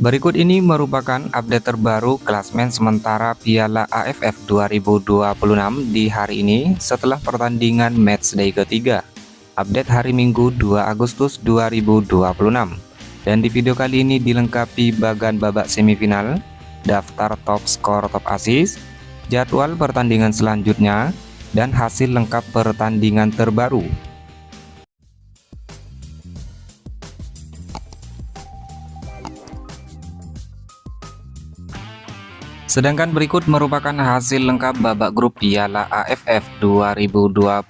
Berikut ini merupakan update terbaru klasemen sementara Piala AFF 2026 di hari ini setelah pertandingan matchday ketiga. Update hari Minggu 2 Agustus 2026. Dan di video kali ini dilengkapi bagan babak semifinal, daftar top skor, top assist, jadwal pertandingan selanjutnya, dan hasil lengkap pertandingan terbaru. Sedangkan berikut merupakan hasil lengkap babak grup Piala AFF 2026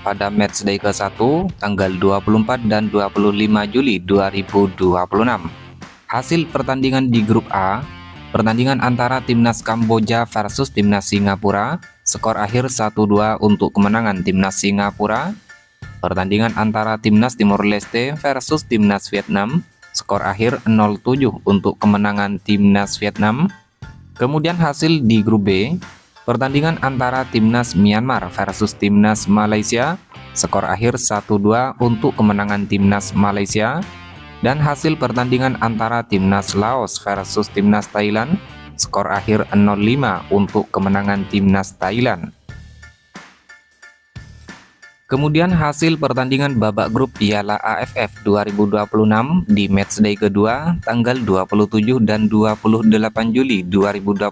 pada matchday ke-1 tanggal 24 dan 25 Juli 2026. Hasil pertandingan di grup A, pertandingan antara Timnas Kamboja versus Timnas Singapura, skor akhir 1-2 untuk kemenangan Timnas Singapura. Pertandingan antara Timnas Timor Leste versus Timnas Vietnam, skor akhir 0-7 untuk kemenangan Timnas Vietnam. Kemudian hasil di grup B, pertandingan antara Timnas Myanmar versus Timnas Malaysia, skor akhir 1-2 untuk kemenangan Timnas Malaysia. Dan hasil pertandingan antara Timnas Laos versus Timnas Thailand, skor akhir 0-5 untuk kemenangan Timnas Thailand. Kemudian hasil pertandingan babak grup Piala AFF 2026 di matchday kedua tanggal 27 dan 28 Juli 2026.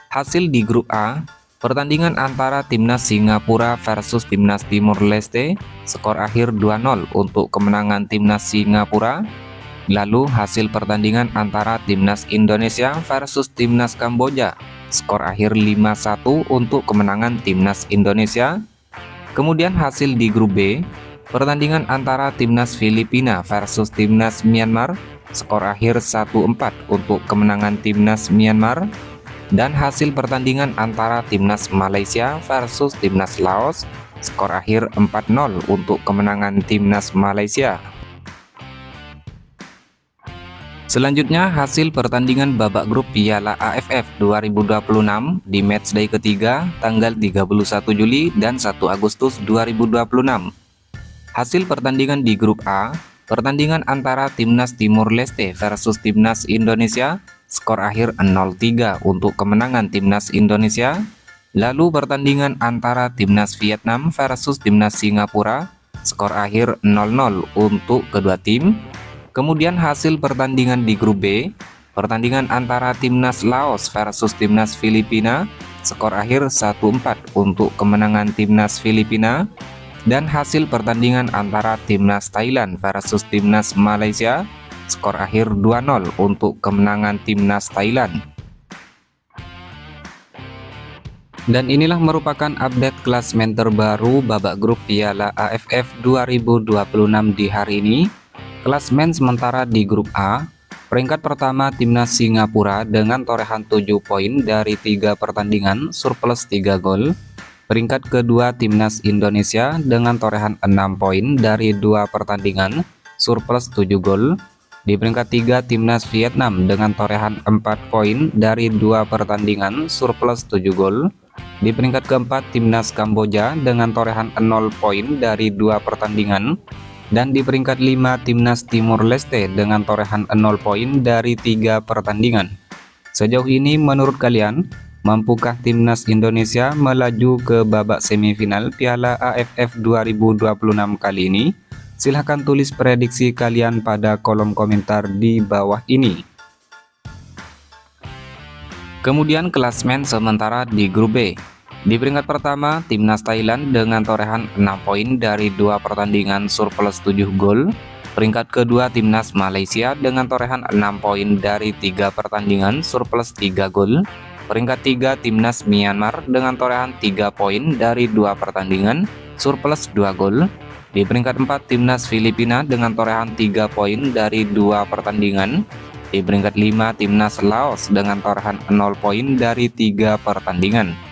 Hasil di grup A, pertandingan antara Timnas Singapura versus Timnas Timor Leste, skor akhir 2-0 untuk kemenangan Timnas Singapura. Lalu hasil pertandingan antara Timnas Indonesia versus Timnas Kamboja, skor akhir 5-1 untuk kemenangan Timnas Indonesia. Kemudian hasil di grup B, pertandingan antara Timnas Filipina versus Timnas Myanmar, skor akhir 1-4 untuk kemenangan Timnas Myanmar. Dan hasil pertandingan antara Timnas Malaysia versus Timnas Laos, skor akhir 4-0 untuk kemenangan Timnas Malaysia. Selanjutnya hasil pertandingan babak grup Piala AFF 2026 di matchday ketiga tanggal 31 Juli dan 1 Agustus 2026. Hasil pertandingan di grup A, pertandingan antara Timnas Timor Leste versus Timnas Indonesia, skor akhir 0-3 untuk kemenangan Timnas Indonesia. Lalu pertandingan antara Timnas Vietnam versus Timnas Singapura, skor akhir 0-0 untuk kedua tim. Kemudian hasil pertandingan di grup B, pertandingan antara Timnas Laos versus Timnas Filipina, skor akhir 1-4 untuk kemenangan Timnas Filipina. Dan hasil pertandingan antara Timnas Thailand versus Timnas Malaysia, skor akhir 2-0 untuk kemenangan Timnas Thailand. Dan inilah merupakan update klasemen terbaru babak grup Piala AFF 2026 di hari ini. Klasemen sementara di grup A, peringkat pertama Timnas Singapura dengan torehan 7 poin dari 3 pertandingan surplus 3 gol. Peringkat kedua Timnas Indonesia dengan torehan 6 poin dari 2 pertandingan surplus 7 gol. Di peringkat 3 Timnas Vietnam dengan torehan 4 poin dari 2 pertandingan surplus 7 gol. Di peringkat keempat Timnas Kamboja dengan torehan 0 poin dari 2 pertandingan. Dan di peringkat 5 Timnas Timor Leste dengan torehan 0 poin dari 3 pertandingan. Sejauh ini menurut kalian, mampukah Timnas Indonesia melaju ke babak semifinal Piala AFF 2026 kali ini? Silahkan tulis prediksi kalian pada kolom komentar di bawah ini. Kemudian klasemen sementara di grup B. Di peringkat pertama, Timnas Thailand dengan torehan 6 poin dari 2 pertandingan surplus 7 gol. Peringkat kedua, Timnas Malaysia dengan torehan 6 poin dari 3 pertandingan surplus 3 gol. Peringkat 3, Timnas Myanmar dengan torehan 3 poin dari 2 pertandingan surplus 2 gol. Di peringkat 4, Timnas Filipina dengan torehan 3 poin dari 2 pertandingan. Di peringkat 5, Timnas Laos dengan torehan 0 poin dari 3 pertandingan.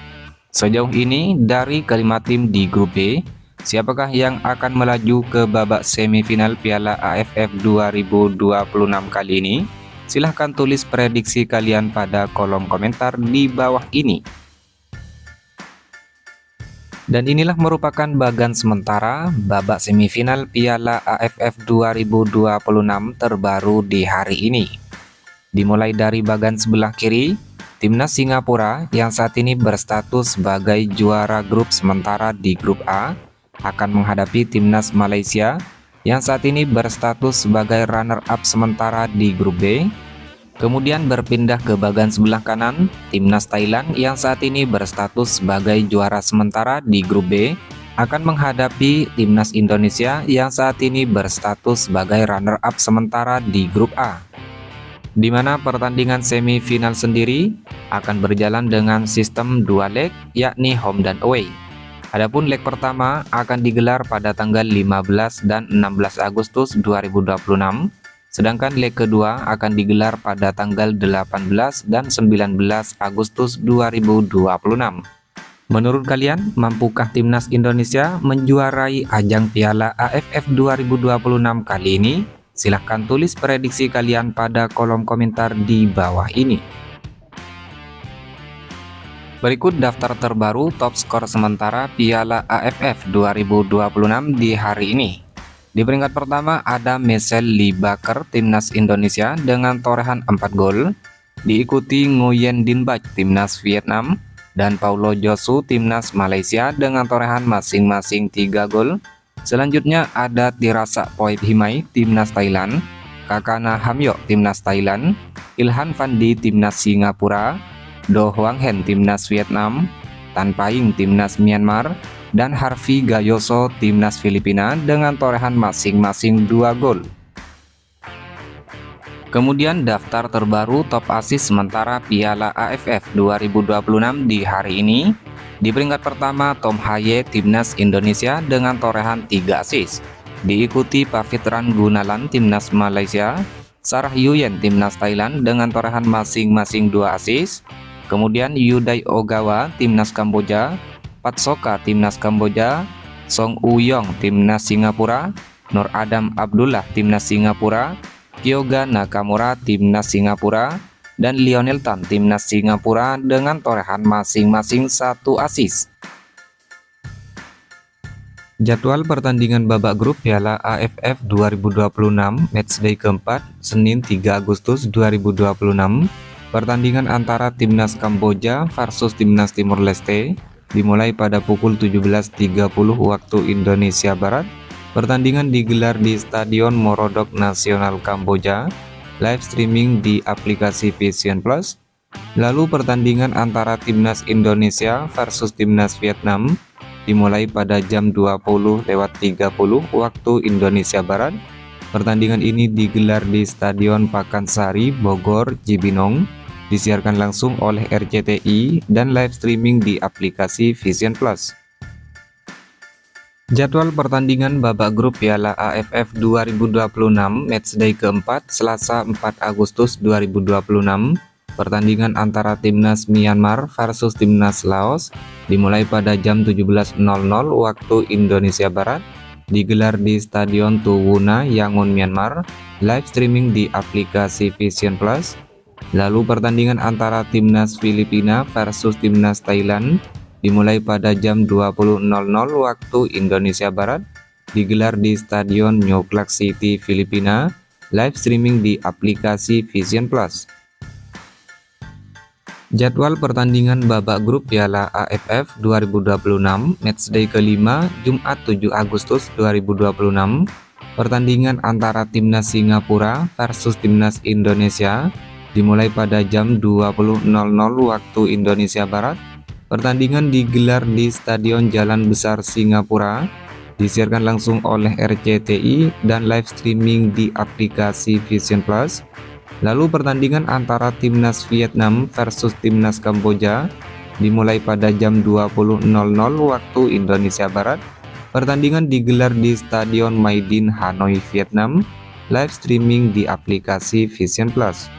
Sejauh ini dari kelima tim di grup B, siapakah yang akan melaju ke babak semifinal Piala AFF 2026 kali ini? Silahkan tulis prediksi kalian pada kolom komentar di bawah ini. Dan inilah merupakan bagan sementara babak semifinal Piala AFF 2026 terbaru di hari ini. Dimulai dari bagian sebelah kiri, Timnas Singapura yang saat ini berstatus sebagai juara grup sementara di grup A akan menghadapi Timnas Malaysia yang saat ini berstatus sebagai runner-up sementara di grup B. Kemudian berpindah ke bagian sebelah kanan, Timnas Thailand yang saat ini berstatus sebagai juara sementara di grup B akan menghadapi Timnas Indonesia yang saat ini berstatus sebagai runner-up sementara di grup A. Di mana pertandingan semifinal sendiri akan berjalan dengan sistem 2 leg, yakni home dan away. Adapun leg pertama akan digelar pada tanggal 15 dan 16 Agustus 2026. Sedangkan leg kedua akan digelar pada tanggal 18 dan 19 Agustus 2026. Menurut kalian, mampukah Timnas Indonesia menjuarai ajang Piala AFF 2026 kali ini? Silahkan tulis prediksi kalian pada kolom komentar di bawah ini. Berikut daftar terbaru top skor sementara Piala AFF 2026 di hari ini. Di peringkat pertama ada Michel Lee Baker Timnas Indonesia dengan torehan 4 gol, diikuti Nguyen Din Bach Timnas Vietnam dan Paulo Josu Timnas Malaysia dengan torehan masing-masing 3 gol. Selanjutnya ada Tirasa Poip Himai Timnas Thailand, Kakana Hamyok Timnas Thailand, Ilhan Fandi Timnas Singapura, Do Hwang Hen Timnas Vietnam, Tan Paing Timnas Myanmar, dan Harvey Gayoso Timnas Filipina dengan torehan masing-masing 2 gol. Kemudian daftar terbaru top assist sementara Piala AFF 2026 di hari ini. Di peringkat pertama Tom Haye Timnas Indonesia dengan torehan 3 assist, diikuti Pavitran Gunalan Timnas Malaysia, Sarah Yuyen Timnas Thailand dengan torehan masing-masing 2 assist. Kemudian Yudai Ogawa Timnas Kamboja, Pat Soka Timnas Kamboja, Song Uyong Timnas Singapura, Nur Adam Abdullah Timnas Singapura, Kyoga Nakamura Timnas Singapura, dan Lionel Tan Timnas Singapura dengan torehan masing-masing 1 assist. Jadwal pertandingan babak grup Piala AFF 2026 matchday keempat Senin 3 Agustus 2026. Pertandingan antara Timnas Kamboja versus Timnas Timor Leste dimulai pada pukul 17.30 waktu Indonesia Barat. Pertandingan digelar di Stadion Morodok Nasional Kamboja, live streaming di aplikasi Vision Plus. Lalu pertandingan antara Timnas Indonesia versus Timnas Vietnam dimulai pada jam 20.30 waktu Indonesia Barat. Pertandingan ini digelar di Stadion Pakansari, Bogor, Cibinong, disiarkan langsung oleh RCTI dan live streaming di aplikasi Vision Plus. Jadwal pertandingan babak grup Piala AFF 2026 matchday keempat Selasa 4 Agustus 2026. Pertandingan antara Timnas Myanmar versus Timnas Laos dimulai pada jam 17.00 waktu Indonesia Barat, digelar di Stadion Tuwuna Yangon Myanmar, live streaming di aplikasi Vision Plus. Lalu pertandingan antara Timnas Filipina versus Timnas Thailand dimulai pada jam 20.00 waktu Indonesia Barat, digelar di Stadion New Clark City, Filipina, live streaming di aplikasi Vision Plus. Jadwal pertandingan babak grup Piala AFF 2026 matchday kelima Jumat 7 Agustus 2026. Pertandingan antara Timnas Singapura versus Timnas Indonesia dimulai pada jam 20.00 waktu Indonesia Barat. Pertandingan digelar di Stadion Jalan Besar Singapura, disiarkan langsung oleh RCTI dan live streaming di aplikasi Vision Plus. Lalu pertandingan antara Timnas Vietnam versus Timnas Kamboja dimulai pada jam 20.00 waktu Indonesia Barat. Pertandingan digelar di Stadion Maidin Hanoi, Vietnam, live streaming di aplikasi Vision Plus.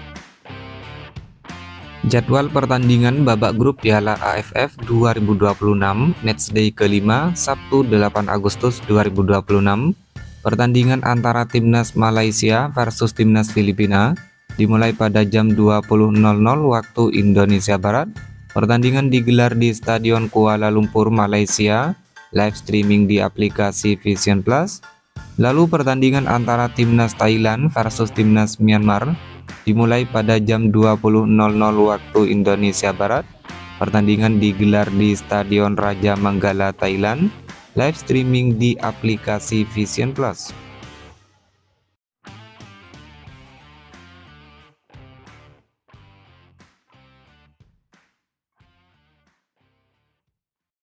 Jadwal pertandingan babak grup Piala AFF 2026 matchday kelima Sabtu 8 Agustus 2026. Pertandingan antara Timnas Malaysia versus Timnas Filipina dimulai pada jam 20.00 waktu Indonesia Barat. Pertandingan digelar di Stadion Kuala Lumpur, Malaysia, live streaming di aplikasi Vision Plus. Lalu pertandingan antara Timnas Thailand versus Timnas Myanmar dimulai pada jam 20.00 waktu Indonesia Barat. Pertandingan digelar di Stadion Raja Manggala, Thailand. Live streaming di aplikasi Vision Plus.